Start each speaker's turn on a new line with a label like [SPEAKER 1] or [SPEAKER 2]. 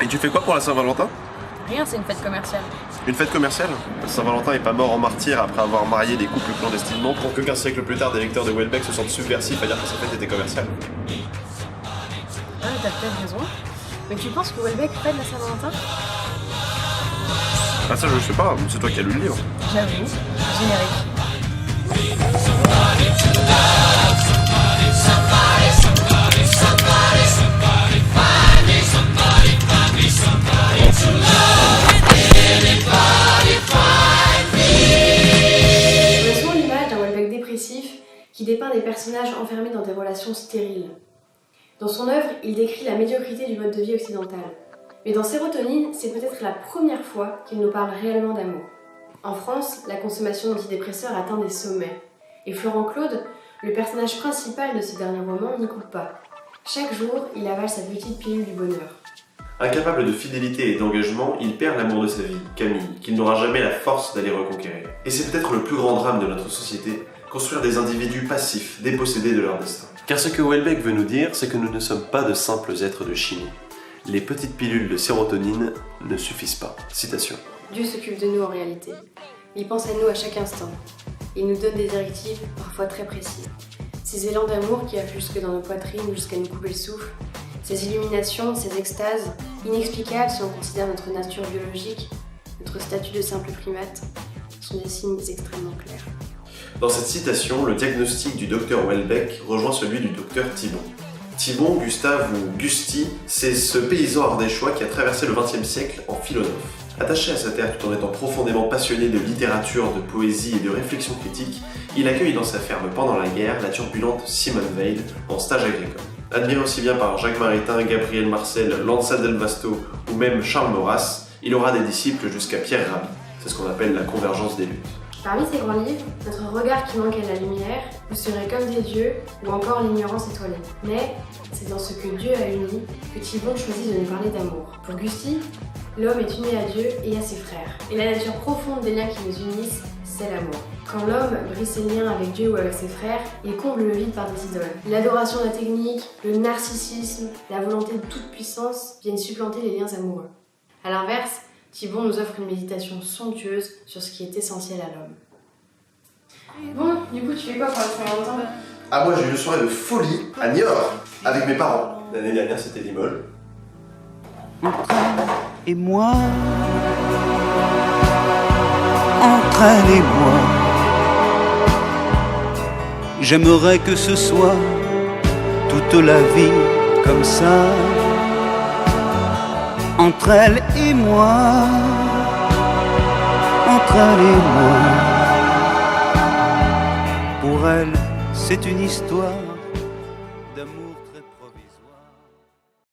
[SPEAKER 1] Et tu fais quoi pour la Saint-Valentin?
[SPEAKER 2] Rien, c'est une fête commerciale.
[SPEAKER 1] Une fête commerciale? Saint-Valentin est pas mort en martyr après avoir marié des couples clandestinement pour que 15 siècles plus tard des lecteurs de Houellebecq se sentent subversifs à dire que sa fête était commerciale.
[SPEAKER 2] Ouais, t'as peut-être raison. Mais tu penses que Houellebecq fête la Saint-Valentin?
[SPEAKER 1] Ah ça je sais pas, c'est toi qui as lu le livre.
[SPEAKER 2] J'avoue. Générique.
[SPEAKER 3] On a souvent l'image d'un Houellebecq dépressif qui dépeint des personnages enfermés dans des relations stériles. Dans son œuvre, il décrit la médiocrité du mode de vie occidental. Mais dans Sérotonine, c'est peut-être la première fois qu'il nous parle réellement d'amour. En France, la consommation d'antidépresseurs atteint des sommets. Et Florent Claude, le personnage principal de ce dernier roman, n'y coupe pas. Chaque jour, il avale sa petite pilule du bonheur.
[SPEAKER 1] Incapable de fidélité et d'engagement, il perd l'amour de sa vie, Camille, qu'il n'aura jamais la force d'aller reconquérir. Et c'est peut-être le plus grand drame de notre société, construire des individus passifs, dépossédés de leur destin. Car ce que Houellebecq veut nous dire, c'est que nous ne sommes pas de simples êtres de chimie. Les petites pilules de sérotonine ne suffisent pas. Citation.
[SPEAKER 3] Dieu s'occupe de nous en réalité. Il pense à nous à chaque instant. Il nous donne des directives, parfois très précises. Ces élans d'amour qui affluent jusque dans nos poitrines jusqu'à nous couper le souffle, ces illuminations, ces extases, inexplicables si on considère notre nature biologique, notre statut de simple primate, sont des signes extrêmement clairs.
[SPEAKER 1] Dans cette citation, le diagnostic du docteur Houellebecq rejoint celui du docteur Thibon. Thibon, Gustave ou Gusti, c'est ce paysan ardéchois qui a traversé le XXe siècle en philosophe. Attaché à sa terre tout en étant profondément passionné de littérature, de poésie et de réflexion critique, il accueille dans sa ferme pendant la guerre la turbulente Simone Veil en stage agricole. Admiré aussi bien par Jacques Maritain, Gabriel Marcel, Lanza del Vasto ou même Charles Maurras, il aura des disciples jusqu'à Pierre Rabhi. C'est ce qu'on appelle la convergence des luttes.
[SPEAKER 3] Parmi ces grands livres, Notre regard qui manque à la lumière, Vous serez comme des dieux ou encore L'ignorance étoilée. Mais c'est dans ce que Dieu a uni que Thibon choisit de nous parler d'amour. Pour Gusti, l'homme est uni à Dieu et à ses frères. Et la nature profonde des liens qui nous unissent, c'est l'amour. Quand l'homme brise ses liens avec Dieu ou avec ses frères, il comble le vide par des idoles. L'adoration de la technique, le narcissisme, la volonté de toute puissance viennent supplanter les liens amoureux. A l'inverse, Thibon nous offre une méditation somptueuse sur ce qui est essentiel à l'homme. Bon, du coup, tu fais quoi pour la Saint-Valentin?
[SPEAKER 1] Ah moi j'ai eu une soirée de folie à Niort avec mes parents. L'année dernière c'était Limoges.
[SPEAKER 4] Entre elle et moi, entre elle et moi, j'aimerais que ce soit toute la vie comme ça. Entre elle et moi, entre elle et moi, pour elle c'est une histoire